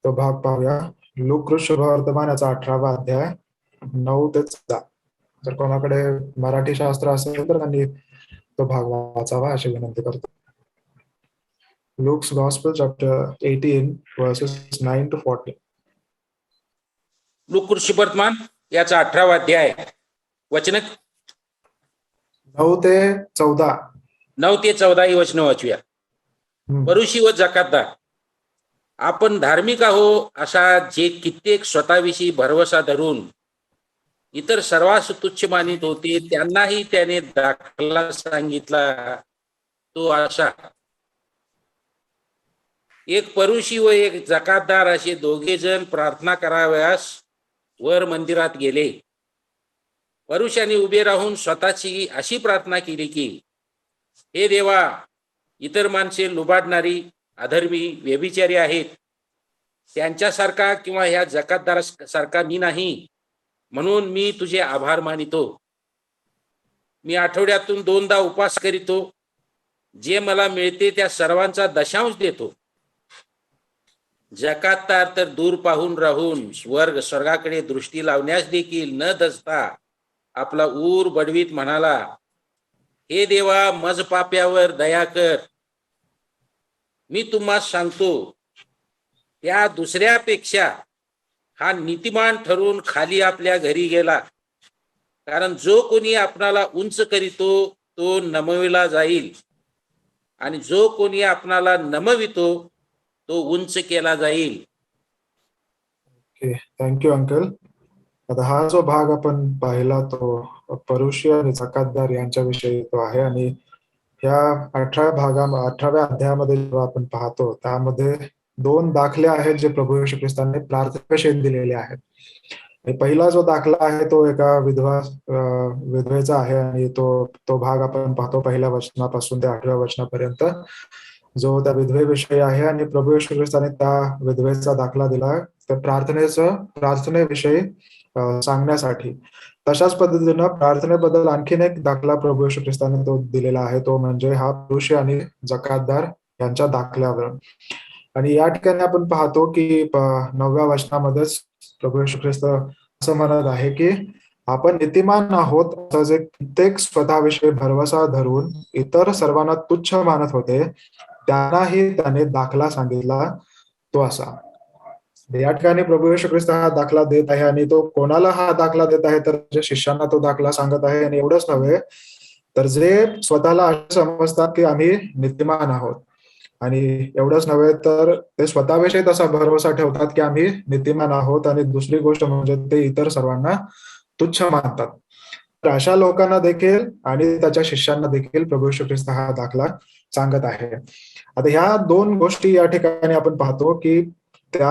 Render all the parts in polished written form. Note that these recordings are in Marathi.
तो भाग पाहूया. लूक शुभवर्तमान याचा 18वा अध्याय 9 ते 14. जर कोणाकडे मराठी शास्त्र असेल तर त्यांनी तो भाग वाचावा अशी विनंती करतो. Luke's Gospel, chapter 18, verses 9 to 14. Look शुभवर्तमान याचा 18वा अध्याय वचन 9 ते 14. 9 ते 14 ही वचन वाचूया. परुषी व जकातदार, आपण धार्मिक आहो असा जे कित्येक स्वतःविषयी भरवसा धरून इतर सर्वांस तुच्छ मानित होते, त्यांनाही त्याने दाखला सांगितला. तो असा एक परुषी व एक जकातदार असे दोघे जण प्रार्थना करावयास वर मंदिरात गेले. परुषाने उभे राहून स्वतःची अशी प्रार्थना केली की, हे देवा, इतर माणसे लुबाडणारी, अधर्मी, व्यभिचारी आहेत, त्यांच्यासारखा किंवा ह्या जकातदारासारखा मी नाही, म्हणून मी तुझे आभार मानितो. मी आठवड्यातून 2दा उपवास करीतो, जे मला मिळते त्या सर्वांचा दशांश देतो. जकातदार तर दूर पाहून राहून स्वर्गाकडे दृष्टी लावण्यास देखील न दसता आपला ऊर बडवीत म्हणाला, हे देवा, मज पाप्यावर दया कर. मी तुम्हाला सांगतो, त्या दुसऱ्यापेक्षा हा नीतिमान ठरून खाली आपल्या घरी गेला. कारण जो कोणी आपणाला उंच करीतो तो नमविला जाईल, आणि जो कोणी आपणाला नमवितो तो उंच केला जाईल. Thank you uncle. आता हा जो भाग आपण पाहिला तो परुषी आणि जकातदार यांच्याविषयी तो आहे. आणि ह्या 18व्या अध्यायामध्ये जेव्हा आपण पाहतो त्यामध्ये 2 दाखले आहेत जे प्रभू येशू ख्रिस्तांनी प्रार्थनेविषयी दिलेले आहेत. पहिला जो दाखला आहे तो एका विधवेचा आहे, आणि तो भाग आपण पाहतो पहिल्या वचनापासून ते 8व्या वचनापर्यंत, जो त्या विधवेविषयी आहे. आणि प्रभू येशू ख्रिस्ताने त्या विधवेचा दाखला दिला त्या प्रार्थनेविषयी सांगण्यासाठी. तशाच पद्धतीनं प्रार्थनेबद्दल आणखीन एक दाखला प्रभू येशू ख्रिस्ताने तो दिलेला आहे, तो म्हणजे हा परुषी आणि जकातदार यांच्या दाखल्यावर. आणि या ठिकाणी आपण पाहतो की 9व्या वचनामध्येच प्रभू येशू ख्रिस्त असं म्हणत आहे की आपण नीतिमान आहोत असं जे कित्येक स्वतःविषयी भरवसा धरून इतर सर्वांना तुच्छ मानत होते, त्यांनाही त्याने दाखला सांगितला. तो असा. या ठिकाणी प्रभू येशू ख्रिस्त हा दाखला देत आहे, आणि तो कोणाला हा दाखला देत आहे तर जे शिष्यांना तो दाखला सांगत आहे. आणि एवढंच नव्हे तर जे स्वतःला असे समजतात की आम्ही नीतिमान आहोत, आणि एवढंच नव्हे तर ते स्वतःविषयी तसा भरवसा ठेवतात की आम्ही नीतिमान आहोत, आणि दुसरी गोष्ट म्हणजे ते इतर सर्वांना तुच्छ मानतात. तर अशा लोकांना देखील आणि त्याच्या शिष्यांना देखील प्रभू येशू ख्रिस्त हा दाखला सांगत आहे. आता ह्या 2 गोष्टी या ठिकाणी आपण पाहतो की त्या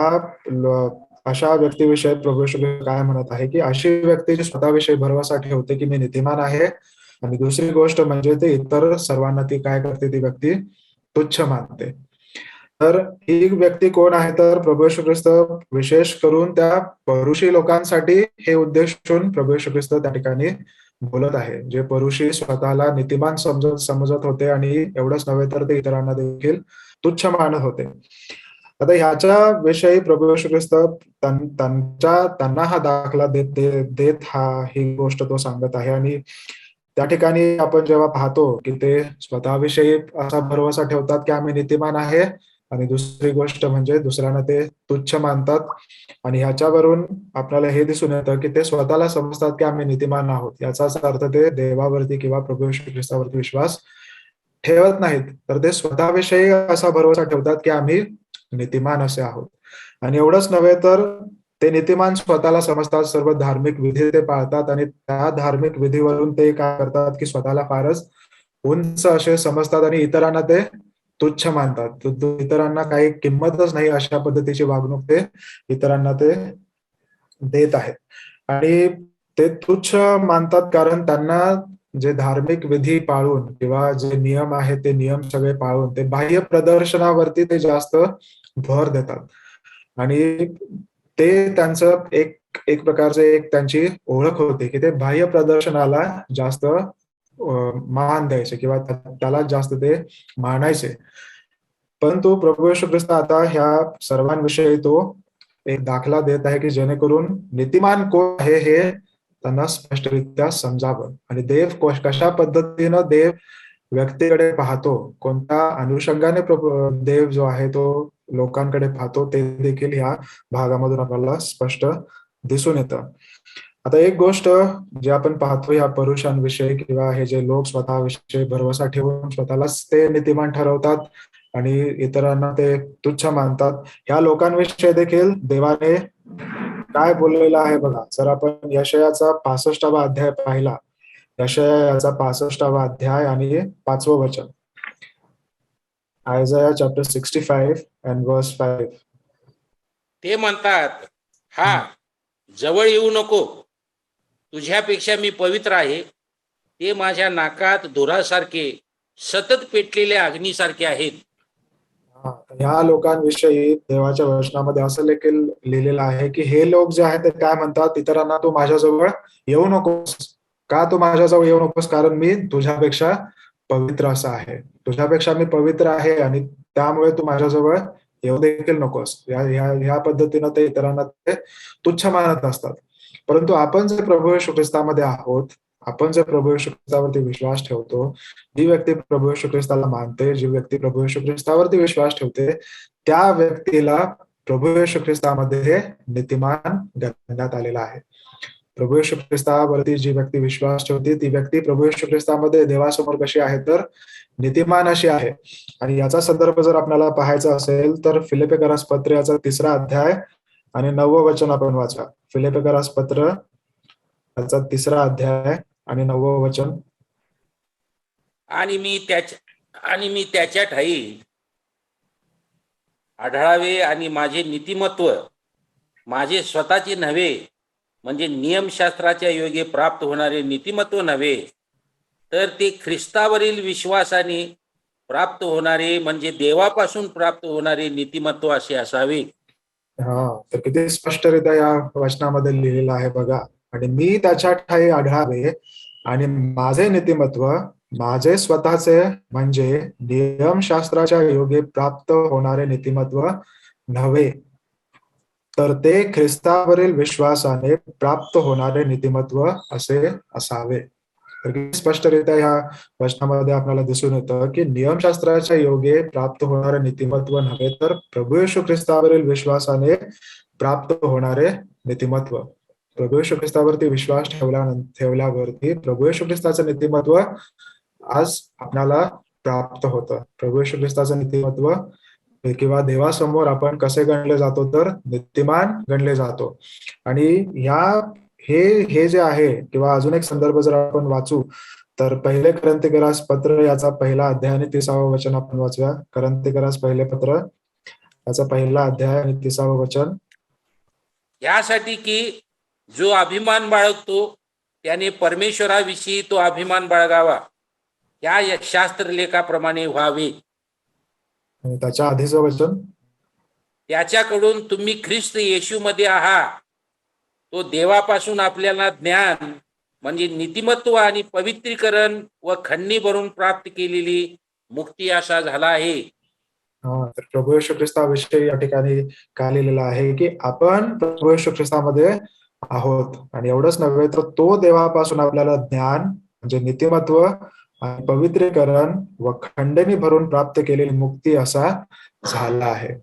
अशा व्यक्तीविषयी प्रभू येशू ख्रिस्त काय म्हणत आहे की अशी व्यक्ती जी स्वतःविषयी भरवसा ठेवते की मी नीतिमान आहे, आणि दुसरी गोष्ट म्हणजे ते इतर सर्वांना ती काय करते, ती व्यक्ती तुच्छ मानते. तर ही व्यक्ती कोण आहे तर प्रभू येशू ख्रिस्त विशेष करून त्या परुषी लोकांसाठी हे उद्देशून प्रभू येशू ख्रिस्त त्या ठिकाणी बोलत आहे, जे परुषी स्वतःला नीतिमान समजत होते, आणि एवढंच नव्हे तर ते इतरांना देखील तुच्छ मानत होते. आता ह्याच्या विषयी प्रभू येशू ख्रिस्त त्यांना हा दाखला देत ही गोष्ट तो सांगत आहे. आणि त्या ठिकाणी आपण जेव्हा पाहतो की ते स्वतःविषयी असा भरवसा ठेवतात की आम्ही नीतिमान आहे, आणि दुसरी गोष्ट म्हणजे दुसऱ्यांना ते तुच्छ मानतात. आणि ह्याच्यावरून आपल्याला हे दिसून येतं की ते स्वतःला समजतात की आम्ही नीतिमान आहोत, याचाच अर्थ ते देवावरती किंवा प्रभू येशू ख्रिस्तावरती विश्वास ठेवत नाहीत, तर ते स्वतःविषयी असा भरवसा ठेवतात की आम्ही नीतिमान असे आहोत. आणि एवढंच नव्हे तर ते नीतिमान स्वतःला समजतात, सर्व धार्मिक विधी ते पाळतात, आणि त्या धार्मिक विधीवरून ते काय करतात की स्वतःला फारच उंच असे समजतात, आणि इतरांना ते तुच्छ मानतात. इतरांना काही किंमतच नाही अशा पद्धतीची वागणूक ते इतरांना ते देत आहेत. आणि ते तुच्छ मानतात कारण त्यांना जे धार्मिक विधी पाळून किंवा जे नियम आहेत ते नियम सगळे पाळून ते बाह्य प्रदर्शनावरती ते जास्त भर देतात. आणि ते त्यांचं एक प्रकारचे एक त्यांची ओळख होते की ते बाह्य प्रदर्शनाला जास्त मान द्यायचे किंवा त्याला जास्त ते मानायचे. परंतु प्रभू येशू ख्रिस्त आता ह्या सर्वांविषयी तो एक दाखला देत आहे की जेणेकरून नीतिमान कोण आहे हे त्यांना स्पष्टरित्या समजावं. आणि कशा पद्धतीनं देव व्यक्तीकडे पाहतो, कोणत्या अनुषंगाने देव जो आहे तो लोकांकडे पाहतो, ते देखील ह्या भागामधून आपल्याला स्पष्ट दिसून येतं. आता एक गोष्ट जे आपण पाहतो या पुरुषांविषयी किंवा हे जे लोक स्वतःविषयी भरवसा ठेवून स्वतःलाच ते नीतिमान ठरवतात आणि इतरांना ते तुच्छ मानतात, ह्या लोकांविषयी देखील देवाने काय बोललेलं आहे बघा. जर आपण यशयाचा 65वा अध्याय पाहिला, यशयाचा 65वा अध्याय आणि 5वं वचन, आयझाया चॅप्टर 65 अँड वर्स 5. ते म्हणतात, हा जवळ येऊ नको, तुझ्यापेक्षा मी पवित्र आहे. ते माझ्या नाकात धुरासारखे, सतत पेटलेल्या अग्नीसारखे आहेत. ह्या लोकांविषयी देवाच्या वचनामध्ये असं देखील लिहिलेलं आहे की हे लोक जे आहेत ते काय म्हणतात इतरांना, तू माझ्याजवळ येऊ नकोस. का तू माझ्याजवळ येऊ नकोस? कारण मी तुझ्यापेक्षा पवित्र असा आहे, तुझ्यापेक्षा मी पवित्र आहे आणि त्यामुळे तू माझ्याजवळ येऊ देखील नकोस. ह्या पद्धतीनं ते इतरांना ते तुच्छ मानत असतात. परंतु आपण जे प्रभू येशू ख्रिस्तामध्ये आहोत, आपण जे प्रभू येशू ख्रिस्तावरती विश्वास ठेवतो, जी व्यक्ती प्रभू येशू ख्रिस्ताला मानते, जी व्यक्ती प्रभू येशू ख्रिस्तावरती विश्वास ठेवते, त्या व्यक्तीला प्रभू येशू ख्रिस्तामध्ये नीतिमान गणण्यात आलेला आहे. प्रभू येशू ख्रिस्तावरती जी व्यक्ती विश्वास ठेवते, ती व्यक्ती प्रभू येशू ख्रिस्तामध्ये देवासमोर कशी आहे तर नीतिमान अशी आहे. आणि याचा संदर्भ जर आपल्याला पाहायचा असेल तर फिलिप्पियरास पत्र याचा 3रा अध्याय आणि 9वं वचन आपण वाचा. फिलिप्पियरास पत्र याचा 3रा अध्याय आणि 9वं वचन. आणि मी त्याच्या ठाई आढळावे आणि माझे नीतिमत्व माझे स्वतःचे नव्हे, म्हणजे नियमशास्त्राच्या योगे प्राप्त होणारे नीतिमत्व नव्हे, तर ते ख्रिस्तावरील विश्वासाने प्राप्त होणारे, म्हणजे देवापासून प्राप्त होणारे नीतिमत्व असे असावे. तर किती स्पष्टरित्या या वचनामध्ये लिहिलेलं आहे बघा. आणि मी त्याच्या ठाई आढळावे आणि माझे नीतिमत्व माझे स्वतःचे, म्हणजे नियमशास्त्राच्या योगे प्राप्त होणारे नीतिमत्व नव्हे, तर ते ख्रिस्तावरील विश्वासाने प्राप्त होणारे नीतिमत्व असे असावे. तर किती स्पष्टरित्या ह्या वचनामध्ये आपल्याला दिसून येतं की नियमशास्त्राच्या योगे प्राप्त होणारे नीतिमत्व नव्हे, तर प्रभू येशू ख्रिस्तावरील विश्वासाने प्राप्त होणारे नीतिमत्व. प्रभू येशू ख्रिस्तावरती विश्वास ठेवल्यावरती प्रभू येशू ख्रिस्ताचं नीतिमत्व आज आपल्याला प्राप्त होतं. प्रभू येशू ख्रिस्ताचं नीतिमत्व किंवा देवासमोर आपण कसे गणले जातो तर नीतिमान गणले जातो. आणि हे जे आहे, किंवा अजून एक संदर्भ जर आपण वाचू तर पहिले करंथीकरास पत्र याचा 1ला अध्याय आणि 30वं वचन आपण वाचूया. करंथीकरास पहिले पत्र याचा 1ला अध्याय आणि 30वं वचन. यासाठी की जो अभिमान बाळगतो त्याने परमेश्वराविषयी तो अभिमान बाळगावा, या शास्त्रलेखाप्रमाणे व्हावे. आणि त्याच्या आधीचं वचन, त्याच्याकडून तुम्ही ख्रिस्त येशूमध्ये आहात, तो देवापासून आपल्याला ज्ञान, म्हणजे नीतिमत्व आणि पवित्रीकरण व खंडणी भरून प्राप्त केलेली मुक्ती असा झाला आहे. तर प्रभू येशू ख्रिस्ताविषयी या ठिकाणी काय लिहिलेलं आहे की आपण प्रभू येशू ख्रिस्तामध्ये आहोत. आणि एवढंच नव्हे तर तो देवापासून आपल्याला ज्ञान, म्हणजे नीतिमत्व आणि पवित्रीकरण व खंडणी भरून प्राप्त केलेली मुक्ती असा झाला आहे.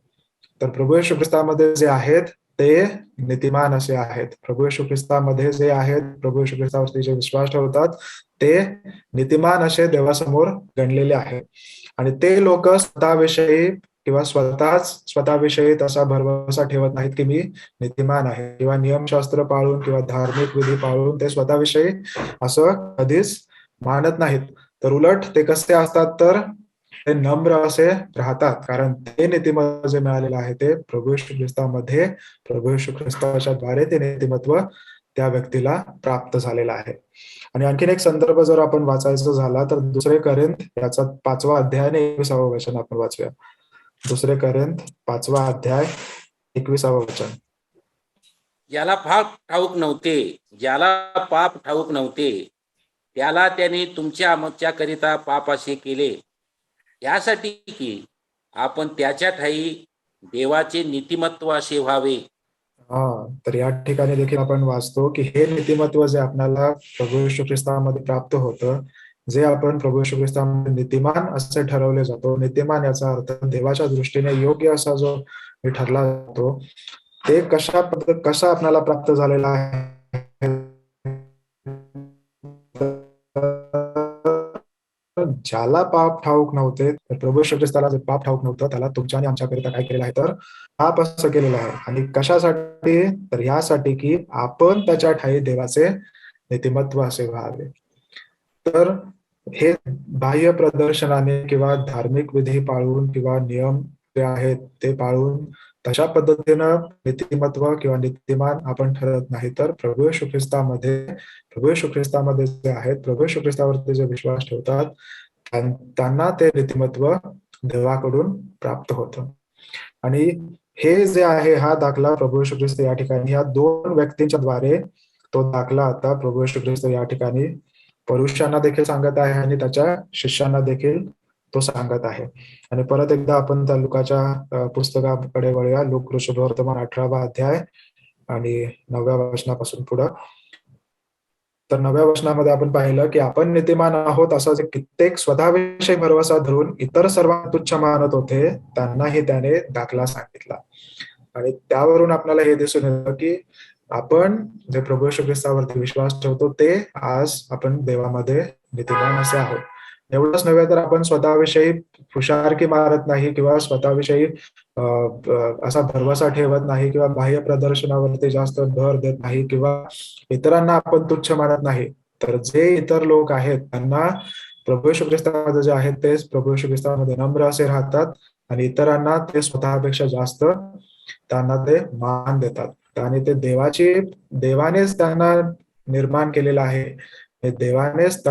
तर प्रभू येशू ख्रिस्तामध्ये जे आहेत ते नीतिमान असे आहेत. प्रभू येशू ख्रिस्तामध्ये जे आहेत, प्रभू येशू ख्रिस्तावरती जे विश्वास ठेवतात ते नीतिमान असे देवासमोर गणलेले आहेत. आणि ते लोक स्वतःविषयी किंवा स्वतःविषयी तसा भरवसा ठेवत नाहीत की मी नीतिमान आहे, किंवा नियमशास्त्र पाळून किंवा धार्मिक विधी पाळून ते स्वतःविषयी असं कधीच मानत नाहीत. तर उलट ते कसे असतात तर ते नम्र असे राहतात, कारण ते नीतिमत्व जे मिळालेलं आहे ते प्रभू येशू ख्रिस्तामध्ये, प्रभू येशू ख्रिस्ताच्या द्वारे ते नीतिमत्व त्या व्यक्तीला प्राप्त झालेलं आहे. आणि आणखीन एक संदर्भ जर आपण वाचायचा झाला तर 2 कोरिंथ याचा 5वा अध्याय आणि 21वं वचन आपण वाचूया. 2 कोरिंथ 5वा अध्याय 21वं वचन. ज्याला पाप ठाऊक नव्हते त्याला त्याने तुमच्या करिता पाप असे केले, यासाठी की आपण त्याच्या ठाई देवाचे नीतिमत्व असे व्हावे. तर या ठिकाणी देखील आपण वाचतो की हे नीतिमत्व जे आपल्याला प्रभू येशू ख्रिस्तामध्ये प्राप्त होतं, जे आपण प्रभू येशू ख्रिस्तामध्ये नीतिमान असे ठरवले जातो. नीतिमान याचा अर्थ देवाच्या दृष्टीने योग्य असा जो ठरला जातो, ते कसा आपल्याला प्राप्त झालेला आहे. ज्याला पाप ठाऊक नव्हते, तर प्रभू येशू ख्रिस्ताला जे पाप ठाऊक नव्हतं, त्याला तुमच्या आणि आमच्याकरिता काय केलेलं आहे, तर पाप असं केलेलं आहे. आणि कशासाठी? तर यासाठी की आपण त्याच्या ठायी देवाचे नीतिमत्व असे व्हावे. तर हे बाह्य प्रदर्शनाने किंवा धार्मिक विधी पाळून किंवा नियम जे आहेत ते पाळून तशा पद्धतीनं नीतिमत्व किंवा नीतिमान आपण ठरत नाही, तर प्रभू येशू ख्रिस्तामध्ये जे आहेत, प्रभू येशू ख्रिस्तावरती जे विश्वास ठेवतात, त्यांना ते नीतिमत्व देवाकडून प्राप्त होतं. आणि हे जे आहे, हा दाखला प्रभू येशू ख्रिस्त या ठिकाणी या 2 व्यक्तींच्या द्वारे तो दाखला आता प्रभू येशू ख्रिस्त या ठिकाणी पुरुषांना देखील सांगत आहे आणि त्याच्या शिष्यांना देखील तो सांगत आहे. आणि परत एकदा आपण त्या लुकाच्या पुस्तकाकडे वळूया. लूक शुभवर्तमान 18वा अध्याय आणि 9व्या वचनापासून पुढं. तर 9व्या वचनामध्ये आपण पाहिलं की आपण नीतिमान आहोत असा जे कित्येक स्वतःविषयी भरवसा धरून इतर सर्वांना तुच्छ मानत होते, त्यांनाही त्याने दाखला सांगितला. आणि त्यावरून आपल्याला हे दिसून येतं की आपण जे प्रभू येशू ख्रिस्तावरती विश्वास ठेवतो, ते आज आपण देवामध्ये नीतिमान असे आहोत. एवढंच नव्हे तर आपण स्वतःविषयी हुशारकी मारत नाही किंवा स्वतःविषयी असा भरवसा ठेवत नाही किंवा बाह्य प्रदर्शनावरती जास्त भर देत नाही किंवा इतरांना आपण तुच्छ मानत नाही. तर जे इतर लोक आहेत, त्यांना प्रभू येशू ख्रिस्तामध्ये जे आहेत, तेच प्रभू येशू ख्रिस्तामध्ये नम्र असे राहतात आणि इतरांना ते स्वतःपेक्षा जास्त त्यांना ते मान देतात. आणि ते देवानेच त्यांना निर्माण केलेलं आहे. देवाचेच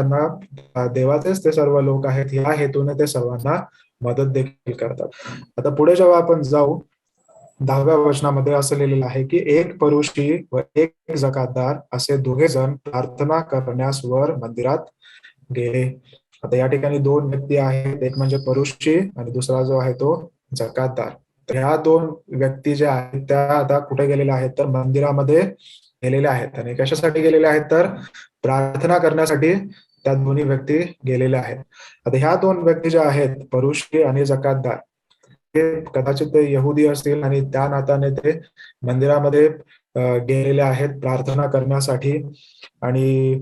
ते सर्व लोक आहेत, या हेतूने ते सर्वांना मदत देखील करतात. आता पुढे जेव्हा आपण जाऊ, 10व्या वचनामध्ये असं लिहिलेलं आहे की एक परुषी व एक जकातदार असे दोघे जण प्रार्थना करण्यास वर मंदिरात गेले. आता या ठिकाणी 2 व्यक्ती आहेत, एक म्हणजे परुषी आणि दुसरा जो आहे तो जकातदार. तर ह्या 2 व्यक्ती ज्या आहेत त्या आता कुठे गेलेल्या आहेत, तर मंदिरामध्ये गेलेल्या आहेत. आणि कशासाठी गेलेल्या आहेत, तर प्रार्थना करण्यासाठी त्या दोन्ही व्यक्ती गेलेल्या आहेत. आता ह्या 2 व्यक्ती ज्या आहेत, परुषी आणि जकातदार, ते कदाचित ते यहुदी असतील आणि त्या नात्याने ते मंदिरामध्ये गेलेले आहेत प्रार्थना करण्यासाठी. आणि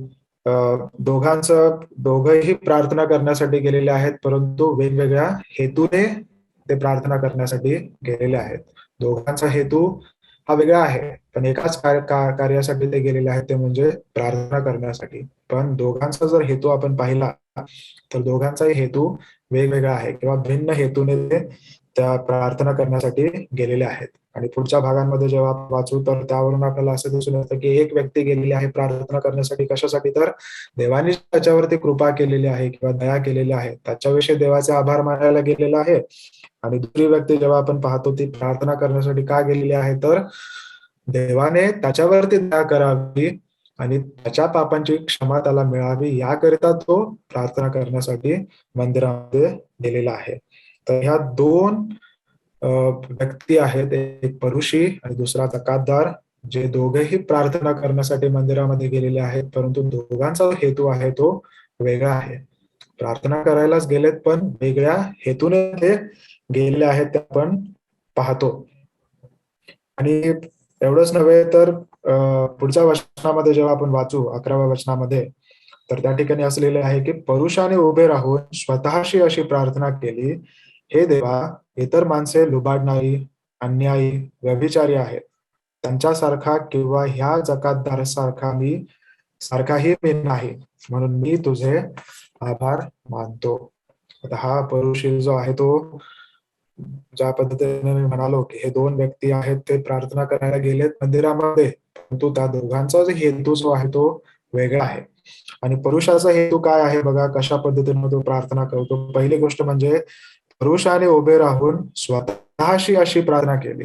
दोघंही प्रार्थना करण्यासाठी गेलेले आहेत, परंतु वेगवेगळ्या हेतूने ते प्रार्थना करण्यासाठी गेलेले आहेत. दोघांचा हेतू हा वेगळा आहे, पण एकाच कार्यासाठी ते गेलेले आहेत, ते म्हणजे प्रार्थना करण्यासाठी. पण दोघांचा जर हेतू आपण पाहिला, तर दोघांचाही हेतू वेगवेगळा आहे किंवा भिन्न हेतूने ते त्या प्रार्थना करण्यासाठी गेलेले आहेत. आणि पुढच्या भागांमध्ये जेव्हा आपण वाचू, तर त्यावरून आपल्याला असं दिसून येतं की एक व्यक्ती गेलेली आहे प्रार्थना करण्यासाठी. कशासाठी? तर देवाने त्याच्यावरती कृपा केलेली आहे किंवा दया केलेली आहे, त्याच्याविषयी देवाचे आभार मानायला गेलेला आहे. आणि दुसरी व्यक्ती जेव्हा आपण पाहतो, ती प्रार्थना करण्यासाठी का गेलेली आहे, तर देवाने त्याच्यावरती दया करावी आणि त्याच्या पापांची क्षमा त्याला मिळावी, याकरिता तो प्रार्थना करण्यासाठी मंदिरामध्ये गेलेला आहे. तर ह्या 2 व्यक्ती आहेत, एक परुषी आणि दुसरा जकातदार, जे दोघेही प्रार्थना करण्यासाठी मंदिरामध्ये गेलेले आहेत, परंतु दोघांचा हेतू आहे तो वेगळा आहे. प्रार्थना करायलाच गेलेत, पण वेगळ्या हेतूने ते गेलेले आहेत, ते आपण पाहतो. आणि एवढंच नव्हे तर पुढच्या वचनामध्ये जेव्हा आपण वाचू, 11व्या वचनामध्ये, तर त्या ठिकाणी असं लिहिलं आहे की परुषाने उभे राहून स्वतःशी अशी प्रार्थना केली, हे देवा, इतर माणसे लुबाडणारी, अन्यायी, व्यभिचारी आहेत, त्यांच्यासारखा किंवा ह्या जकातदार सारखाही मी नाही, म्हणून मी तुझे आभार मानतो. आता हा परुषी जो आहे, तो ज्या पद्धतीने मी म्हणालो की हे 2 व्यक्ती आहेत, ते प्रार्थना करायला गेलेत मंदिरामध्ये, परंतु त्या दोघांचा जो हेतू जो आहे तो वेगळा आहे. आणि पुरुषाचा हेतू काय आहे बघा, कशा पद्धतीने तो प्रार्थना करतो. पहिली गोष्ट म्हणजे पुरुषाने उभे राहून स्वतःशी अशी प्रार्थना केली.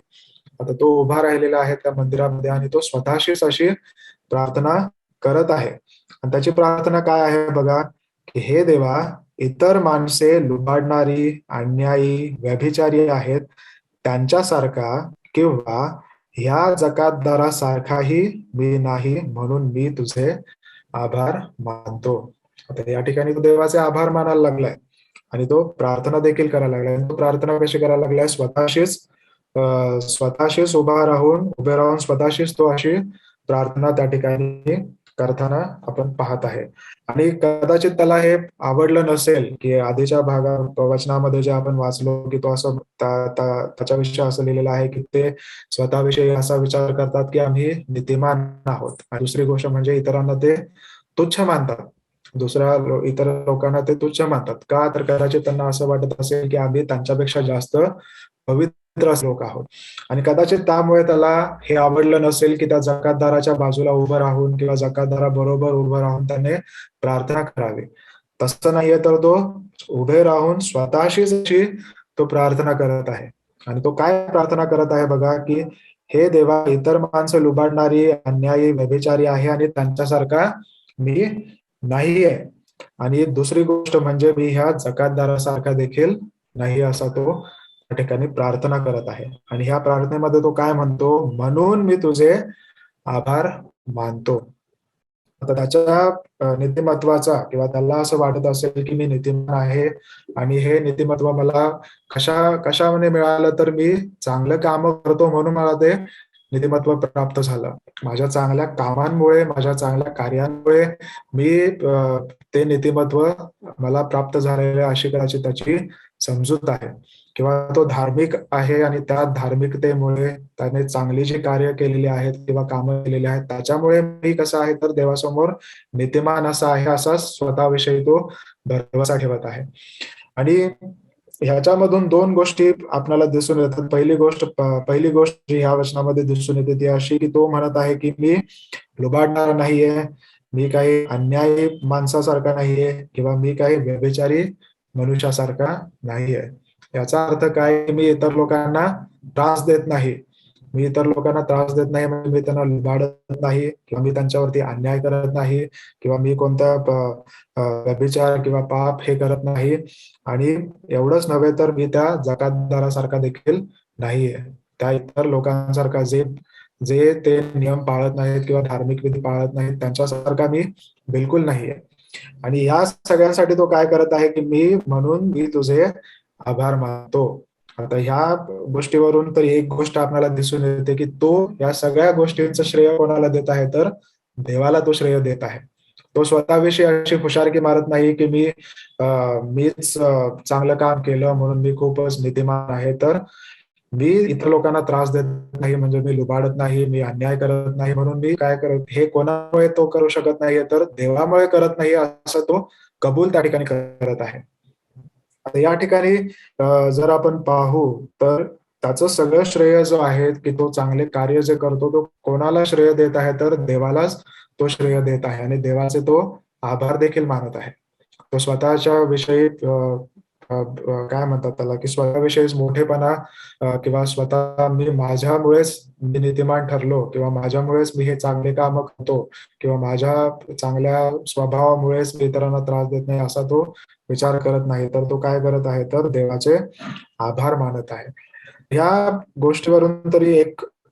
आता तो उभा राहिलेला आहे त्या मंदिरामध्ये आणि तो स्वतःशीच अशी प्रार्थना करत आहे. आणि त्याची प्रार्थना काय आहे बघा, की हे देवा, इतर माणसे लुबाडणारी, अन्यायी, व्यभिचारी आहेत, त्यांच्यासारखा किंवा ह्या जकातदारासारखाही मी नाही, म्हणून मी तुझे आभार मानतो. आता या ठिकाणी तो देवाचे आभार मानायला लागलाय आणि तो प्रार्थना देखील करायला लागलाय. तो प्रार्थना कशी करायला लागलाय? स्वतःशीच उभे राहून स्वतःशीच तो अशी प्रार्थना त्या ठिकाणी करताना आपण पाहत आहे. आणि कदाचित त्याला हे आवडलं नसेल, की आधीच्या वचनामध्ये जे आपण वाचलो, की तो असं त्याच्याविषयी असं लिहिलेलं आहे, की ते स्वतःविषयी असा विचार करतात, की आम्ही नीतिमान आहोत. आणि दुसरी गोष्ट म्हणजे इतरांना ते तुच्छ मानतात. इतर लोकांना ते तुच्छ मानतात. का? तर कदाचित त्यांना असं वाटत असेल, की आम्ही त्यांच्यापेक्षा जास्त पवित्र लोक आहोत. आणि कदाचित त्यामुळे त्याला हे आवडलं नसेल, की त्या जकातदाराच्या बाजूला उभं राहून किंवा जकातदाराबरोबर उभं राहून त्याने प्रार्थना करावी. तसं नाहीये, तर तो उभे राहून स्वतःशीच अशी तो प्रार्थना करत आहे. आणि तो काय प्रार्थना करत आहे बघा, की हे देवा, इतर माणसं लुबाडणारी, अन्यायी, व्यभिचारी आहे आणि त्यांच्यासारखा मी नाहीये. आणि दुसरी गोष्ट म्हणजे मी ह्या जकातदारासारखा देखील नाही, असा तो त्या ठिकाणी प्रार्थना करत आहे. आणि ह्या प्रार्थनेमध्ये तो काय म्हणतो? म्हणून मी तुझे आभार मानतो. आता त्याच्या नीतिमत्वाचा किंवा त्याला असं वाटत असेल, की मी नीतिमान आहे आणि हे नीतिमत्व मला कशाने मिळालं? तर मी चांगलं कामं करतो म्हणून मला ते नीतिमत्व प्राप्त झालं. माझ्या चांगल्या कामांमुळे, माझ्या चांगल्या कार्यांमुळे मी ते नीतिमत्व मला प्राप्त झालेलं आहे, अशी कदाचित त्याची समजूत आहे. किंवा तो धार्मिक आहे आणि त्या धार्मिकतेमुळे त्याने चांगली जी कार्य केलेली आहेत किंवा कामं केलेली आहेत, त्याच्यामुळे मी कसा आहे, तर देवासमोर नीतिमान असा आहे, असा स्वतःविषयी तो भरवसा ठेवत आहे. आणि ह्याच्यामधून 2 गोष्टी आपल्याला दिसून येतात. पहिली गोष्ट जी ह्या वचनामध्ये दिसून येते ती अशी, की तो म्हणत आहे, की मी लुबाडणारा नाहीये, मी काही अन्यायी माणसासारखा नाहीये किंवा मी काही व्यभिचारी मनुष्यासारखा नाहीये. याचा अर्थ काय? मी इतर लोकांना त्रास देत नाही. मी इतर लोकांना त्रास देत नाही म्हणजे मी त्यांना लुबाडत नाही किंवा मी त्यांच्यावरती अन्याय करत नाही किंवा मी कोणता व्यभिचार किंवा पाप हे करत नाही. आणि एवढंच नव्हे, तर मी त्या जकातदारासारखा देखील नाहीये. त्या इतर लोकांसारखा जे जे ते नियम पाळत नाहीत किंवा धार्मिक विधी पाळत नाहीत, त्यांच्यासारखा मी बिलकुल नाहीये. आणि ह्या सगळ्यांसाठी तो काय करत आहे, की म्हणून मी तुझे आभार मानतो. आता ह्या गोष्टीवरून तर एक गोष्ट आपल्याला दिसून येते, की तो या सगळ्या गोष्टींचं श्रेय कोणाला देत आहे? तर देवाला तो श्रेय देत आहे. तो स्वतःविषयी अशी खुशारकी मारत नाही, की मीच चांगलं काम केलं म्हणून मी खूपच नीतिमान आहे. तर मी इतर लोकांना त्रास देत नाही, म्हणजे मी लुबाडत नाही, मी अन्याय करत नाही म्हणून मी काय करत हे कोणामुळे तो करू शकत नाहीये, तर देवामुळे करत नाही, असं तो कबूल त्या ठिकाणी करत आहे. आता या ठिकाणी जर आपण पाहू, तर त्याचं सगळं श्रेय जो आहे, की तो चांगले कार्य जे करतो, तो कोणाला श्रेय देत आहे? तर देवालाच तो श्रेय देत आहे आणि देवाचे तो आभार देखील मानत आहे. तो स्वतःच्या विषयी काय म्हणतात त्याला, की स्वतःविषयीच मोठेपणा किंवा स्वतः मी नीतिमान ठरलो किंवा माझ्यामुळेच मी हे चांगले कामं करतो किंवा माझ्या चांगल्या स्वभावामुळेच मी इतरांना त्रास देत नाही, असा तो विचार करत नाही. तर तो काय करत आहे? तर देवाचे आभार मानत आहे. ह्या गोष्टीवरून तरी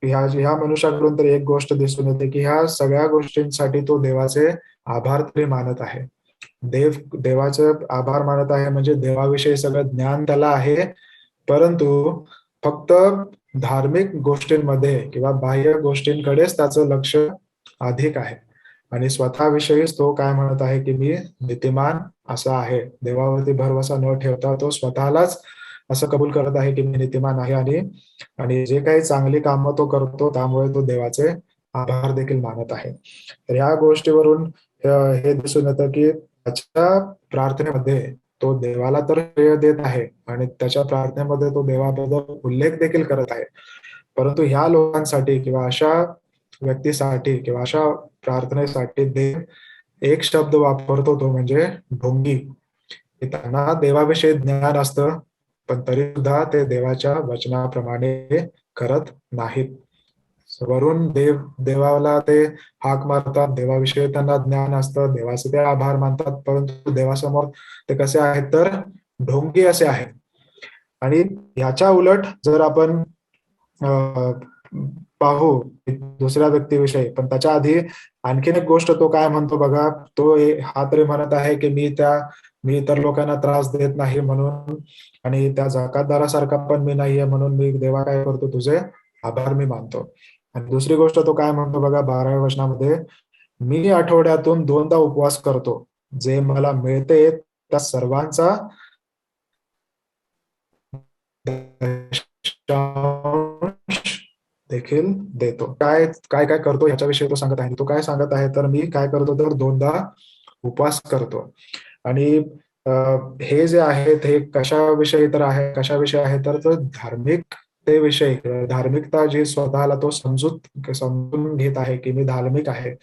ह्या मनुष्याकडून तरी एक गोष्ट दिसून येते, की ह्या सगळ्या गोष्टींसाठी तो देवाचे आभार तरी मानत आहे. देवाचे आभार मानत आहे म्हणजे देवाविषयी सगळं ज्ञान त्याला आहे, परंतु फक्त धार्मिक गोष्टींमध्ये किंवा बाह्य गोष्टींकडेच त्याचं लक्ष अधिक आहे. आणि स्वतःविषयीच तो काय म्हणत आहे, की मी नीतिमान असा आहे. देवावरती भरवसा न ठेवता तो स्वतःलाच असं कबूल करत आहे, की मी नीतिमान आहे आणि आणि जे काही चांगली कामं तो करतो, त्यामुळे तो देवाचे आभार देखील मानत आहे. तर ह्या गोष्टीवरून हे दिसून येतं, की त्याच्या प्रार्थनेमध्ये तो देवाला तर श्रेय देत आहे आणि त्याच्या प्रार्थनेमध्ये तो देवाबद्दल उल्लेख देखील करत आहे. परंतु ह्या लोकांसाठी किंवा अशा व्यक्तीसाठी किंवा अशा प्रार्थनेसाठी देव एक शब्द वापरतो, तो म्हणजे ढोंगी. की त्यांना देवाविषयी ज्ञान असतं, पण तरी सुद्धा ते देवाच्या वचनाप्रमाणे करत नाहीत. वरून देवाला ते हाक मारतात, देवाविषयी त्यांना ज्ञान असतं, देवाचे ते आभार मानतात, परंतु देवासमोर ते कसे आहेत? तर ढोंगी असे आहेत. आणि ह्याच्या उलट जर आपण पाहू दुसऱ्या व्यक्तीविषयी, पण त्याच्या आधी आणखीन एक गोष्ट तो काय म्हणतो बघा. हा तरी म्हणत आहे की मी इतर लोकांना त्रास देत नाही म्हणून, आणि त्या जकातदारासारखा पण मी नाहीये म्हणून मी देवा काय करतो, तुझे आभार मी मानतो. आणि दुसरी गोष्ट तो काय म्हणतो बघा 12व्या वचनामध्ये, मी आठवड्यातून 2दा उपवास करतो, जे मला मिळते त्या सर्वांचा दशांश देखील देतो. काय काय काय करतो ह्याच्याविषयी तो सांगत आहे. तो काय सांगत आहे, तर मी काय करतो तर 2दा उपवास करतो. आणि हे जे आहेत हे कशाविषयी तर आहे, कशाविषयी आहे तर तो धार्मिकतेविषयी, धार्मिकता जी स्वतःला तो समजून घेत आहे की मी धार्मिक आहे,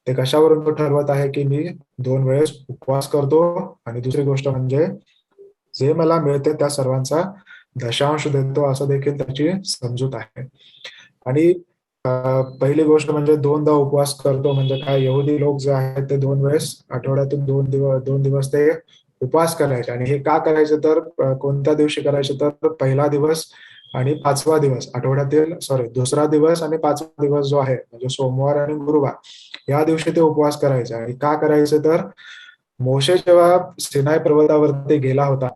ते कशावरून तो ठरवत आहे की मी 2 वेळेस उपवास करतो, आणि दुसरी गोष्ट म्हणजे जे मला मिळते त्या सर्वांचा दशांश देतो, असं देखील त्याची समजूत आहे. आणि पहिली गोष्ट म्हणजे 2दा उपवास करतो म्हणजे काय, यहुदी लोक जे आहेत ते 2 वेळेस आठवड्यातून 2 दिवस ते उपवास करायचे. आणि हे का करायचे तर कोणत्या दिवशी करायचे तर पहिला दिवस आणि 5वा दिवस, आठवड्यातील दुसरा दिवस आणि 5वा दिवस जो आहे म्हणजे सोमवार आणि गुरुवार, या दिवशी ते उपवास करायचे. आणि का करायचे तर मोशे जेव्हा सिनाय पर्वतावरती गेला होता,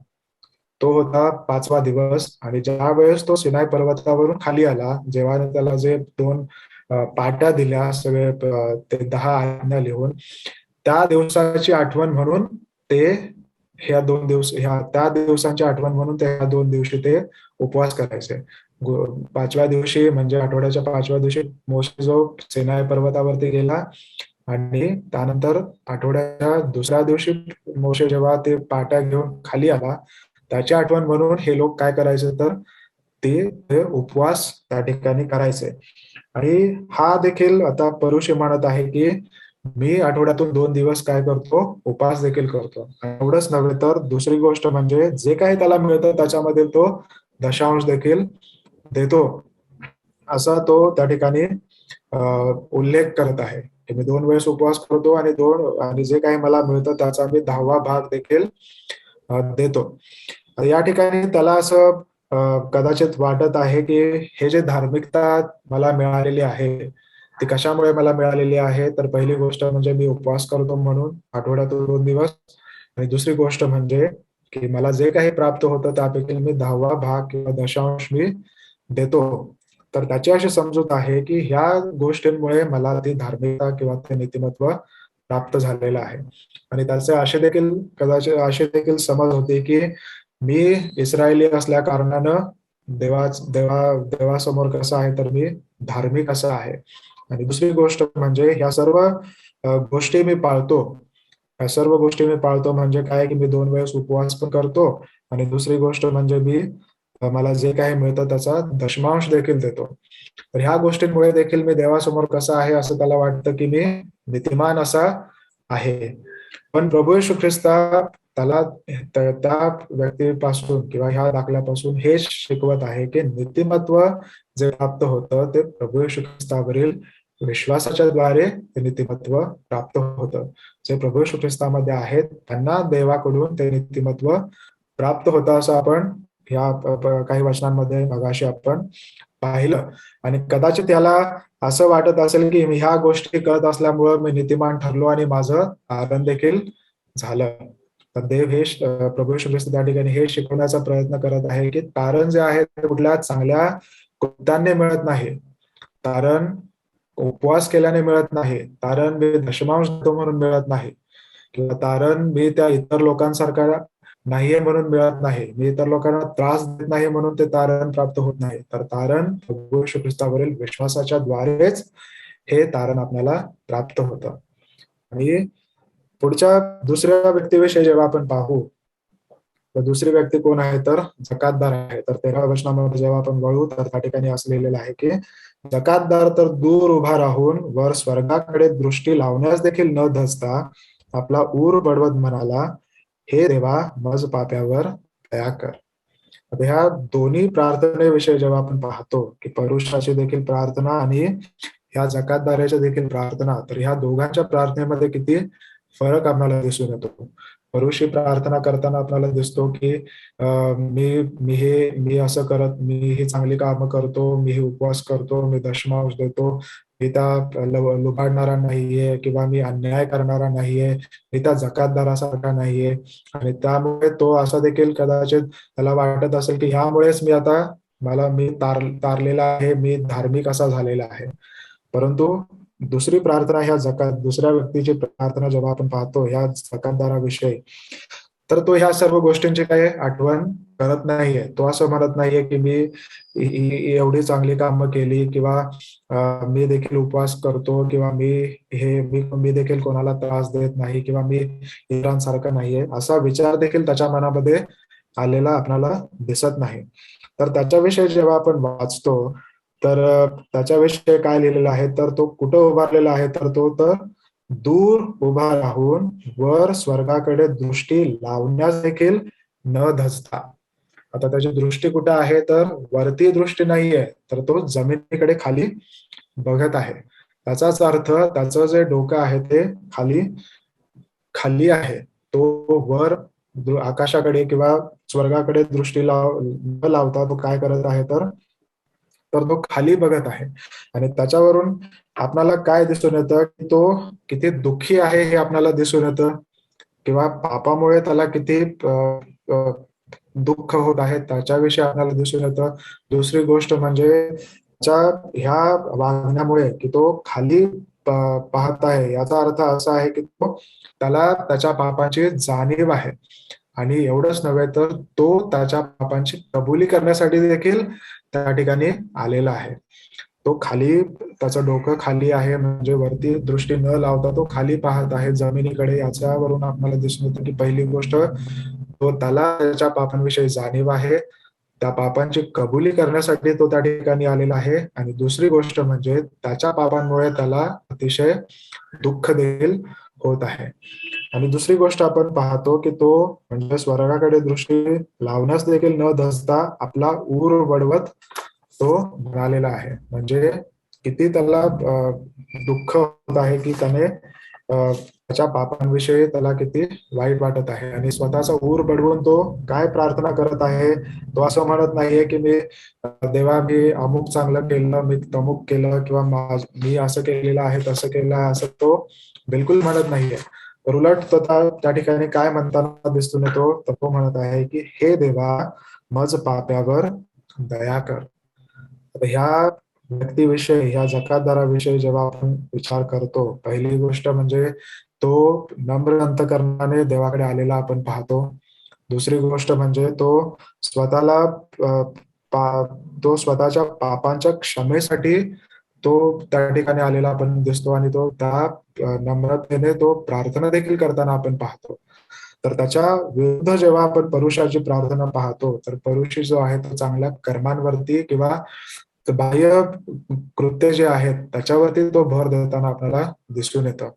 तो होता 5वा दिवस, आणि ज्या वेळेस तो सिनाय पर्वतावरून खाली आला, जेव्हा त्याला जे 2 पाट्या दिल्या, सगळे ते 10 आज्ञा लिहून, त्या दिवसाची आठवण म्हणून ते त्या दिवसांची आठवण म्हणून त्या 2 दिवशी ते उपवास करायचे. 5व्या दिवशी म्हणजे आठवड्याच्या 5व्या दिवशी मोशे जो सिनाय पर्वतावरती गेला, आणि त्यानंतर आठवड्याच्या दुसऱ्या दिवशी मोशे जेव्हा ते पाट्या घेऊन खाली आला, त्याची आठवण म्हणून हे लोक काय करायचे तर ते उपवास त्या ठिकाणी करायचे. आणि हा देखील आता परुषी म्हणत आहे की मी आठवड्यातून 2 दिवस काय करतो, उपवास देखील करतो. एवढंच नव्हे तर दुसरी गोष्ट म्हणजे जे काही त्याला मिळतं त्याच्यामध्ये तो दशांश देखील देतो, असा तो त्या ठिकाणी उल्लेख करत आहे की मी 2 वेळेस उपवास करतो, आणि जे काही मला मिळतं त्याचा मी 10वा भाग देखील देतो. या ठिकाणी त्याला असं कदाचित वाटत आहे की हे जे धार्मिकता मला मिळालेली आहे, ती कशामुळे मला मिळालेली आहे, तर पहिली गोष्ट म्हणजे मी उपवास करतो म्हणून आठवड्यातून 2 दिवस, आणि दुसरी गोष्ट म्हणजे की मला जे काही प्राप्त होतं त्यापैकी मी 10वा भाग किंवा दशांश मी देतो. तर त्याची अशी समजूत आहे की ह्या गोष्टींमुळे मला ती धार्मिकता किंवा ते नीतिमत्व प्राप्त झालेलं आहे. आणि त्याचे असे देखील समज होते की मी इस्रायली असल्या कारणानं देवासमोर कसा आहे तर मी धार्मिक असा आहे. आणि दुसरी गोष्ट म्हणजे ह्या सर्व गोष्टी मी पाळतो. ह्या सर्व गोष्टी मी पाळतो म्हणजे काय की मी 2 वेळेस उपवास पण करतो, आणि दुसरी गोष्ट म्हणजे मला जे काही मिळतं त्याचा दशमांश देखील देतो. तर ह्या गोष्टींमुळे देखील मी देवासमोर कसा आहे असं त्याला वाटतं की मी नीतिमान असा आहे. पण प्रभू येशू ख्रिस्ता त्याला त्या व्यक्तीपासून किंवा ह्या दाखल्यापासून हे शिकवत आहे की नीतिमत्व जे प्राप्त होतं ते प्रभू येशू ख्रिस्तावरील विश्वासाच्या द्वारे ते नीतिमत्व प्राप्त होतं. जे प्रभू येशू ख्रिस्तामध्ये आहेत त्यांना देवाकडून ते नीतिमत्व प्राप्त होतं, असं आपण काही वचनांमध्ये मगाशी आपण पाहिलं. आणि कदाचित त्याला असं वाटत असेल की मी ह्या गोष्टी करत असल्यामुळं मी नीतिमान ठरलो आणि माझं तारण देखील झालं. तर देव प्रभू येशू ख्रिस्त त्या ठिकाणी हे शिकवण्याचा प्रयत्न करत आहे की तारण जे आहे ते कुठल्या चांगल्या कृत्याने मिळत नाही, तारण उपवास केल्याने मिळत नाही, तारण मी दशमांश देतो म्हणून मिळत नाही, किंवा तारण मी त्या इतर लोकांसारखा नाहीये म्हणून मिळत नाही, मी इतर लोकांना त्रास देत नाही म्हणून ते तारण प्राप्त होत नाही. तर तारण प्रभू येशू ख्रिस्तावरील विश्वासाच्या द्वारेच हे तारण आपल्याला प्राप्त होतं. आणि पुढच्या दुसऱ्या व्यक्तीविषयी जेव्हा आपण पाहू, तर दुसरी व्यक्ती कोण आहे तर जकातदार आहे. तर 13व्या वचनामध्ये जेव्हा आपण वळू तर त्या ठिकाणी असं लिहिलेलं आहे की जकातदार तर दूर उभा राहून वर स्वर्गाकडे दृष्टी लावण्यास देखील न धजता आपला ऊर बडवत म्हणाला, हे देवा मज पाप्यावर दया कर. आता ह्या दोन्ही प्रार्थनेविषयी जेव्हा आपण पाहतो की परुषाची देखील प्रार्थना आणि ह्या जकातदाराच्या देखील प्रार्थना, तर ह्या दोघांच्या प्रार्थनेमध्ये किती फरक आपल्याला दिसून येतो. परुषी प्रार्थना करताना आपल्याला दिसतो की मी असं करत, मी ही चांगली कामं करतो, मी हे उपवास करतो, मी दशमांश देतो, मी त्या लुबाडणारा नाहीये किंवा मी अन्याय करणारा नाहीये, मी त्या जकातदारासारखा नाहीये. आणि त्यामुळे तो असं देखील कदाचित त्याला वाटत असेल की ह्यामुळेच मी तारलेला आहे, मी धार्मिक असा झालेला आहे. परंतु दुसरी प्रार्थना ह्या दुसऱ्या व्यक्तीची प्रार्थना जेव्हा आपण पाहतो ह्या जकातदाराविषयी, तर तो ह्या सर्व गोष्टींची काही आठवण करत नाहीये. तो असं म्हणत नाहीये की मी एवढी चांगली कामं केली किंवा मी देखील उपवास करतो किंवा मी देखील कोणाला त्रास देत नाही किंवा मी इतरांसारखा नाहीये, असा विचार देखील त्याच्या मनामध्ये आलेला आपल्याला दिसत नाही. तर त्याच्याविषयी जेव्हा आपण वाचतो, तर त्याच्याविषयी काय लिहिलेलं आहे, तर तो कुठं उभारलेला आहे, तर दूर उभा राहून वर स्वर्गाकडे दृष्टी लावण्यास देखील न धजता. आता त्याची दृष्टी कुठे आहे, तर वरती दृष्टी नाहीये, तर तो जमिनीकडे खाली बघत आहे. त्याचाच अर्थ त्याचं जे डोकं आहे ते खाली खाली आहे. तो वर आकाशाकडे किंवा स्वर्गाकडे दृष्टी न लावता तो काय करत आहे, तर तो खाली बघत आहे. आणि त्याच्यावरून आपल्याला काय दिसून येतं, की तो किती दुःखी आहे हे आपल्याला दिसून येतं किंवा पापामुळे त्याला किती अ, दुःख होत आहे त्याच्याविषयी आपल्याला दिसून येतं. दुसरी गोष्ट म्हणजे त्याच्या ह्या वागण्यामुळे की तो खाली पाहत आहे, याचा अर्थ असा आहे की त्याला त्याच्या पापाची जाणीव आहे. आणि एवढंच नव्हे तर तो त्याच्या पापांची कबुली करण्यासाठी देखील त्या ठिकाणी आलेला आहे. तो खाली, त्याचं डोकं खाली आहे म्हणजे वरती दृष्टी न लावता तो खाली पाहत आहे जमिनीकडे. याच्यावरून आपल्याला दिसून येतं की पहिली गोष्ट, त्याला त्याच्या पापांविषयी जाणीव आहे. त्या पापांची कबुली करण्यासाठी तो त्या ठिकाणी आलेला आहे. आणि दुसरी गोष्ट म्हणजे त्याच्या पापांमुळे त्याला अतिशय दुःख देखील होत आहे. आणि दुसरी गोष्ट आपण पाहतो की तो म्हणजे स्वर्गाकडे दृष्टी लावण्यास देखील न धजता आपला ऊर वडवत तो म्हणालेला आहे. म्हणजे किती त्याला दुःख होत आहे की त्याच्या पापांविषयी त्याला किती वाईट वाटत आहे. आणि स्वतःचा ऊर बडवून तो काय प्रार्थना करत आहे, तो असं म्हणत नाहीये की देवा मी अमुक चांगलं केलं, मी तमुक केलं किंवा मी असं केलेलं आहे, तसं केलं आहे, असं तो बिलकुल म्हणत नाहीये. तर उलट तो त्या ठिकाणी काय म्हणताना दिसून येतो, तर तो म्हणत आहे की हे देवा मज पाप्यावर दया कर. आता ह्या व्यक्तीविषयी, ह्या जकातदाराविषयी जेव्हा आपण विचार करतो, पहिली गोष्ट म्हणजे तो नम्र अंतकरणाने देवाकडे आलेला आपण पाहतो. दुसरी गोष्ट म्हणजे तो स्वतःला अ, पा तो स्वतःच्या पापांच्या क्षमेसाठी तो त्या ठिकाणी आलेला आपण दिसतो आणि तो त्या नम्रतेने तो प्रार्थना देखील करताना आपण पाहतो. तर त्याच्या विरुद्ध जेव्हा आपण परुषाची प्रार्थना पाहतो, तर परुषी जो आहे तो चांगल्या कर्मांवरती किंवा बाह्य कृत्य जे आहेत त्याच्यावरती तो भर देताना आपल्याला दिसून येतं.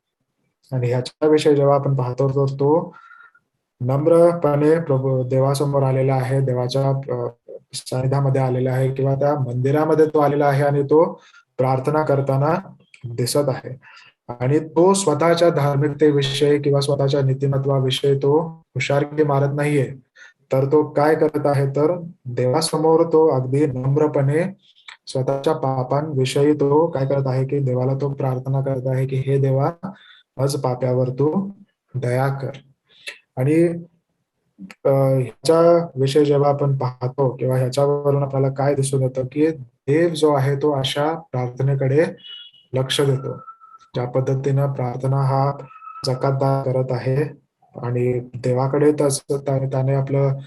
आणि ह्याच्याविषयी जेव्हा आपण पाहतो, तर तो नम्रपणे प्रभू देवासमोर आलेला आहे, देवाच्या सानिध्यामध्ये आलेला आहे किंवा त्या मंदिरामध्ये तो आलेला आहे आणि तो प्रार्थना करताना दिसत आहे. आणि तो स्वतःच्या धार्मिकतेविषयी किंवा स्वतःच्या नीतिमत्वाविषयी तो हुशारकी मारत नाहीये. तर तो काय करत आहे, तर देवासमोर तो अगदी नम्रपणे स्वतःच्या पापांविषयी तो काय करत आहे, की देवाला तो प्रार्थना करत आहे, की हे देवा मज पाप्यावर तू दया कर. आणि ह्याच्या विषयी जेव्हा आपण पाहतो किंवा ह्याच्यावरून आपल्याला काय दिसून येतं, की देव जो आहे तो अशा प्रार्थनेकडे लक्ष देतो. ज्या पद्धतीनं प्रार्थना हा जकातदार करत आहे आणि देवाकडे त्याने आपलं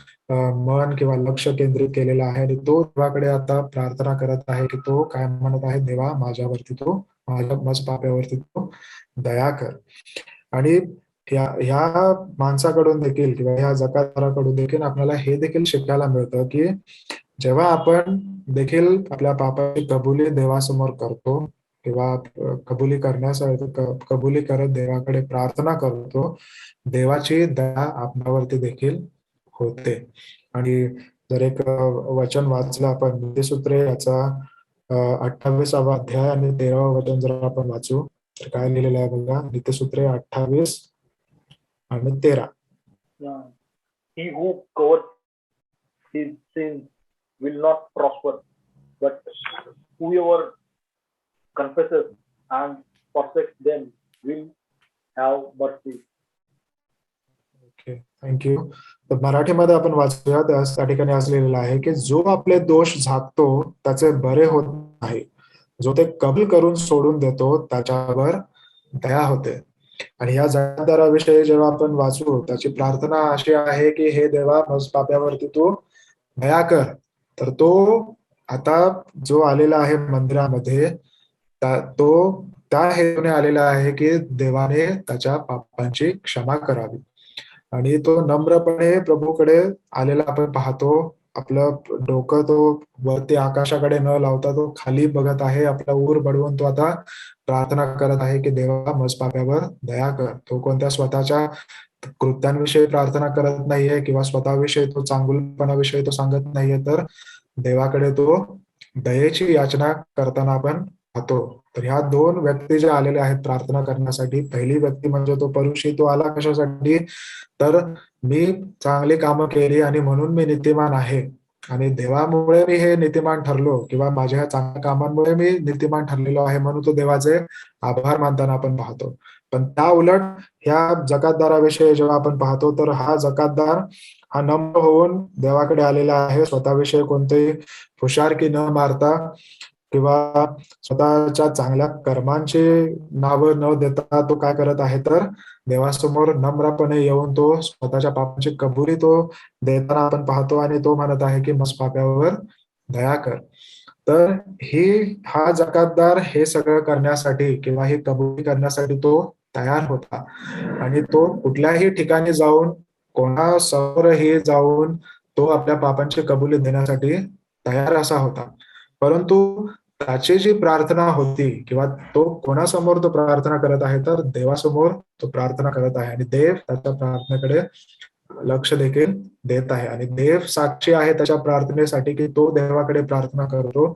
मन किंवा लक्ष केंद्रित केलेलं आहे आणि तो देवाकडे आता प्रार्थना करत आहे, की तो काय म्हणत आहे, देवा माझ्या मज पाप्यावरती तो दया कर. आणि ह्या माणसाकडून देखील किंवा ह्या जकातदाराकडून देखील आपल्याला हे देखील शिकायला मिळतं, की जेव्हा आपण देखील आपल्या पापाची कबुली देवासमोर करतो किंवा कबुली करत देवाकडे प्रार्थना करतो, देवाची दया आपल्यावरती देखील होते. आणि जर एक वचन वाचलं आपण नीतिसूत्रे याचा 28वा अध्याय आणि 13वा वचन जर आपण वाचू, तर काय लिहिलेलं आहे बघा, नीतिसूत्रे 28 आणि 13. He who covers his sins will not prosper, but whoever confesses and forsakes them will have mercy. Okay, thank you. तर मराठीमध्ये आपण वाचूया. त्या ठिकाणी असं लिहिलेलं आहे की जो आपले दोष झाकतो त्याचे बरे होत नाही, जो ते कबूल करून सोडून देतो त्याच्यावर दया होते. आणि या जबाबदाराविषयी जेव्हा आपण वाचू त्याची प्रार्थना अशी आहे की हे देवा मज पाप्यावरती तू दया कर. तर तो आता जो आलेला आहे मंदिरामध्ये तो त्या हेतूने आलेला आहे की देवाने त्याच्या पापांची क्षमा करावी. आणि तो नम्रपणे प्रभूकडे आलेला आपण पाहतो. आपलं डोकं तो वरती आकाशाकडे न लावता तो खाली बघत आहे. आपला ऊर बडवून तो आता प्रार्थना करत आहे की देवा मज पाप्यावर दया कर. तो कोणत्या स्वतःच्या कृत्यांविषयी प्रार्थना करत नाहीये किंवा स्वतःविषयी तो चांगुलपणाविषयी तो सांगत नाहीये, तर देवाकडे तो दयेची याचना करताना आपण पाहतो. तर ह्या दोन व्यक्ती ज्या आलेल्या आहेत प्रार्थना करण्यासाठी, पहिली व्यक्ती म्हणजे तो परुषी. तो आला कशासाठी? तर मी चांगली कामं केली आणि म्हणून मी नीतिमान आहे आणि देवामुळे मी हे नीतिमान ठरलो किंवा माझ्या ह्या चांगल्या कामांमुळे मी नीतिमान ठरलेलो आहे, म्हणून तो देवाचे आभार मानताना आपण पाहतो. पण त्या उलट ह्या जकातदाराविषयी जेव्हा आपण पाहतो तर हा जकातदार हा नम्र होऊन देवाकडे आलेला आहे. स्वतःविषयी कोणतेही हुशारकी न मारता किंवा स्वतःच्या चांगल्या कर्मांची नावं न देता तो काय करत आहे, तर देवासमोर नम्रपणे येऊन तो स्वतःच्या पापांची कबुली तो देताना आपण पाहतो आणि तो म्हणत आहे की मज पाप्यावर दया कर. तर हा जकातदार हे सगळं करण्यासाठी किंवा ही कबुली करण्यासाठी तो तयार होता आणि तो कुठल्याही ठिकाणी जाऊन कोणासमोरही जाऊन तो आपल्या पापांची कबुली देण्यासाठी तयार असा होता. परंतु त्याची जी प्रार्थना होती किंवा तो कोणासमोर तो प्रार्थना करत आहे, तर देवासमोर तो प्रार्थना करत आहे आणि देव त्याच्या प्रार्थनेकडे लक्ष देखील देत आहे आणि देव साक्षी आहे त्याच्या प्रार्थनेसाठी की तो देवाकडे प्रार्थना करतो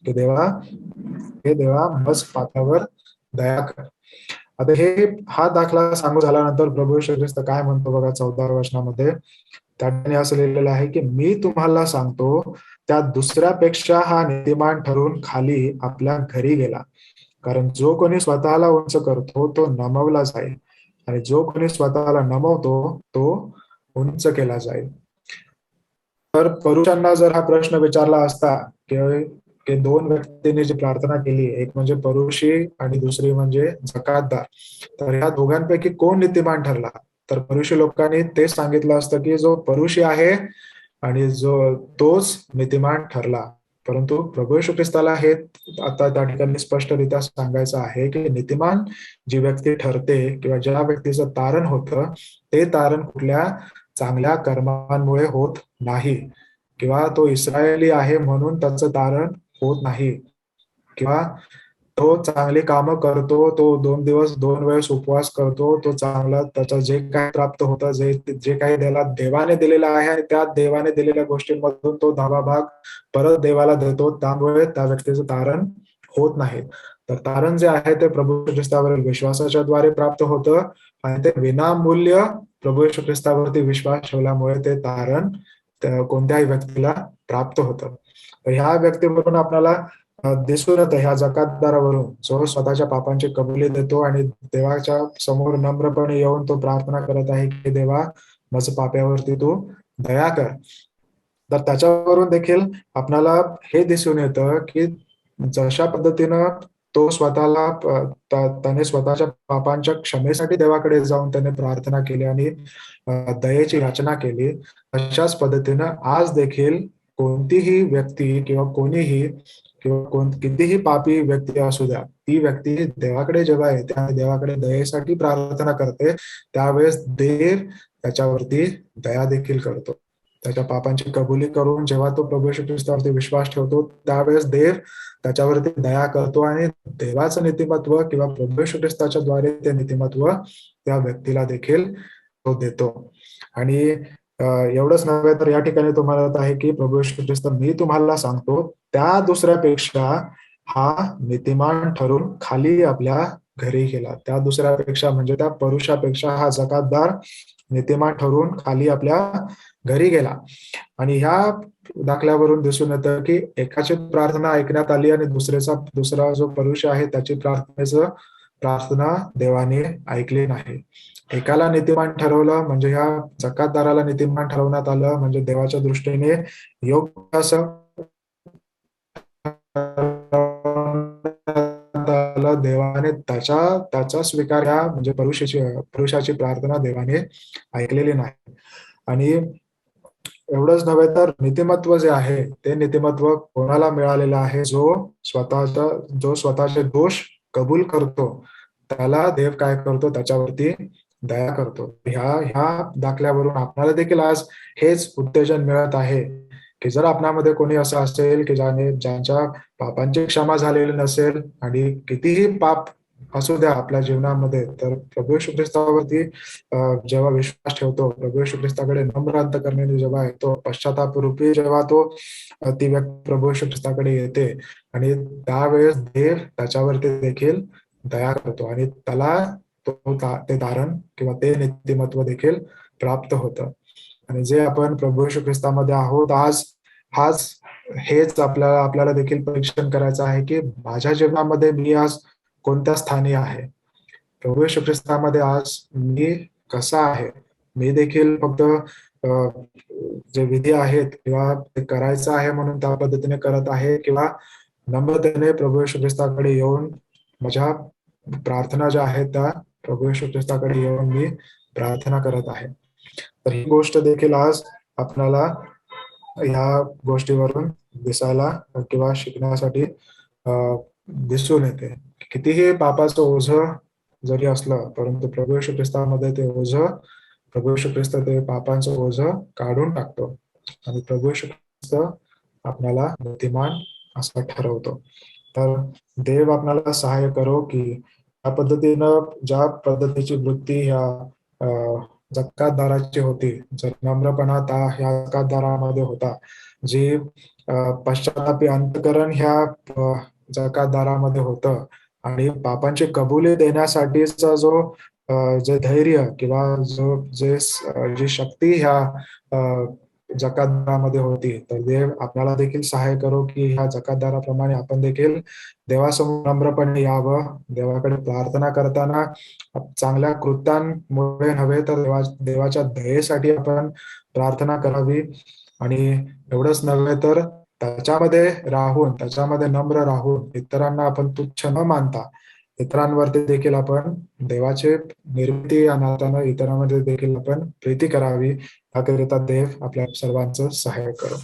की देवा मज पापावर दया कर. आता हा दाखला सांगू झाल्यानंतर प्रभू येशू ख्रिस्त काय म्हणतो बघा 14व्या वचनामध्ये. त्या ठिकाणी असं लिहिलेलं आहे की मी तुम्हाला सांगतो त्या दुसऱ्यापेक्षा हा नीतिमान ठरून खाली आपल्या घरी गेला. कारण जो कोणी स्वतःला उंच करतो तो नमवला जाईल आणि जो कोणी स्वतःला नमवतो तो उंच केला जाईल. तर पुरुषांना जर हा प्रश्न विचारला असता की दोन व्यक्तींनी जी प्रार्थना केली, एक म्हणजे परुषी आणि दुसरी म्हणजे जकातदार, तर ह्या दोघांपैकी कोण नीतिमान ठरला? तर परुषी लोकांनी तेच सांगितलं असतं की जो परुषी आहे आणि तोच नीतिमान ठरला. परंतु प्रभू येशू ख्रिस्ताला हे आता त्या ठिकाणी स्पष्टरित्या सांगायचं आहे की नीतिमान जी व्यक्ती ठरते किंवा ज्या व्यक्तीचं तारण होतं ते तारण कुठल्या चांगल्या कर्मांमुळे होत नाही किंवा तो इस्रायली आहे म्हणून त्याचं तारण होत नाही किंवा तो चांगली कामं करतो, तो 2 दिवस 2 वेळेस उपवास करतो, तो चांगला त्याचं जे काय प्राप्त होतं, जे काही त्याला देवाने दिलेलं आहे आणि त्या देवाने दिलेल्या गोष्टींमधून तो 10वा भाग परत देवाला देतो, त्यामुळे त्या व्यक्तीचं तारण होत नाही. तर तारण जे आहे ते प्रभू ख्रिस्तावरील विश्वासाच्या द्वारे प्राप्त होतं आणि ते विनामूल्य प्रभू येशू ख्रिस्तावरती विश्वास ठेवल्यामुळे ते तारण कोणत्याही व्यक्तीला प्राप्त होतं. तर ह्या व्यक्तीवरून आपल्याला दिसून येतं ह्या जकातदारावरून जो स्वतःच्या पापांची कबुली देतो आणि देवाच्या समोर नम्रपणे येऊन तो प्रार्थना करत आहे की देवा मज पाप्यावरती तू दया कर. तर त्याच्यावरून देखील आपल्याला हे दिसून येतं की जशा पद्धतीनं तो त्याने स्वतःच्या पापांच्या क्षमेसाठी देवाकडे जाऊन त्याने प्रार्थना केली आणि दयेची याचना केली, तशाच पद्धतीनं आज देखील कोणतीही व्यक्ती किंवा कोणीही किंवा कितीही पापी व्यक्ती असू द्या, ती व्यक्ती देवाकडे जेव्हा येते आणि देवाकडे दयेसाठी प्रार्थना करते त्यावेळेस देव त्याच्यावरती दया देखील करतो. त्याच्या पापांची कबुली करून जेव्हा तो प्रभू येशू ख्रिस्तावरती विश्वास ठेवतो त्यावेळेस देव त्याच्यावरती दया करतो आणि देवाचं नीतिमत्व किंवा प्रभू येशू ख्रिस्ताच्या द्वारे ते नीतिमत्व त्या व्यक्तीला देखील तो देतो. आणि एवढंच नव्हे तर या ठिकाणी तो म्हणत आहे की प्रभू येशू ख्रिस्त मी तुम्हाला सांगतो त्या दुसऱ्यापेक्षा हा नीतिमान ठरून खाली आपल्या घरी गेला. त्या दुसऱ्यापेक्षा म्हणजे त्या परुषापेक्षा हा जकातदार नीतिमान ठरून खाली आपल्या घरी गेला. आणि ह्या दाखल्यावरून दिसून येतं की एकाची प्रार्थना ऐकण्यात आली आणि दुसरा जो परुष आहे त्याची प्रार्थना देवाने ऐकली नाही. एकाला नीतिमान ठरवलं म्हणजे ह्या जकातदाराला नीतिमान ठरवण्यात आलं म्हणजे देवाच्या दृष्टीने योग्य असं देवाने त्याचा स्वीकार ह्या म्हणजे पुरुषाची प्रार्थना देवाने ऐकलेली नाही. आणि एवढंच नव्हे तर नीतिमत्व जे आहे ते नीतिमत्व कोणाला मिळालेलं आहे, जो स्वतःचे दोष कबूल करतो त्याला देव काय करतो, त्याच्यावरती दया करतो. ह्या दाखल्यावरून आपल्याला देखील आज हेच उत्तेजन मिळत आहे की जर आपणामध्ये कोणी असं असेल की ज्यांच्या पापांची क्षमा झालेली नसेल आणि कितीही पाप असू द्या आपल्या जीवनामध्ये, तर प्रभू येशू ख्रिस्तावरती जेव्हा विश्वास ठेवतो, प्रभू येशू ख्रिस्ताकडे नम्र अंतकरणाने जेव्हा येतो, पश्चाताप रूपी जेव्हा ती व्यक्ती प्रभू येशू ख्रिस्ताकडे येते आणि त्यावेळेस देव त्याच्यावरती देखील दया करतो आणि त्याला ते धारण किंवा ते नीतिमत्व देखील प्राप्त होतं. आणि जे आपण प्रभू येशू ख्रिस्तामध्ये आहोत आज हेच आपल्याला देखील परीक्षण करायचं आहे की माझ्या जीवनामध्ये मी आज कोणत्या स्थानी आहे. प्रभू येशू ख्रिस्तामध्ये आज मी कसा आहे. मी देखील फक्त जे विधी आहेत किंवा ते करायचं आहे म्हणून त्या पद्धतीने करत आहे किंवा नम्रतेने प्रभू येशू ख्रिस्ताकडे येऊन माझ्या प्रार्थना ज्या आहेत त्या प्रभू येशू ख्रिस्ताकडे येऊन मी प्रार्थना करत आहे. तर ही गोष्ट देखील आज आपल्याला ह्या गोष्टीवरून दिसायला किंवा शिकण्यासाठी दिसून येते. कितीही पापाचं ओझं जरी असलं परंतु प्रभू येशू ख्रिस्तामध्ये ते ओझं प्रभू येशू ख्रिस्त ते पापांचं ओझं काढून टाकतो आणि प्रभू येशू ख्रिस्त आपल्याला नीतिमान असं ठरवतो. तर देव आपल्याला सहाय्य करो की ज्या पद्धतीची वृत्ती ह्या जकातदाराची होती, जर नम्रपणा ह्या जकातदारामध्ये होता, जी पश्चातापी अंतकरण ह्या जकातदारामध्ये होतं आणि पापांची कबुली देण्यासाठीचा जे धैर्य किंवा जी शक्ती ह्या जकातदारामध्ये होती, तर देव आपल्याला देखील सहाय्य करो की ह्या जकातदाराप्रमाणे आपण देखील देवासमोर नम्रपणे यावं. देवाकडे प्रार्थना करताना चांगल्या कृत्यांमुळे नव्हे तर देवाच्या दयेसाठी आपण प्रार्थना करावी. आणि एवढंच नव्हे तर त्याच्यामध्ये नम्र राहून इतरांना आपण तुच्छ न मानता इतरांवरती देखील आपण देवाचे निर्मिती आणताना इतरांमध्ये देखील आपण प्रीती करावी. याकरिता देव आपल्या सर्वांचं सहाय्य करो.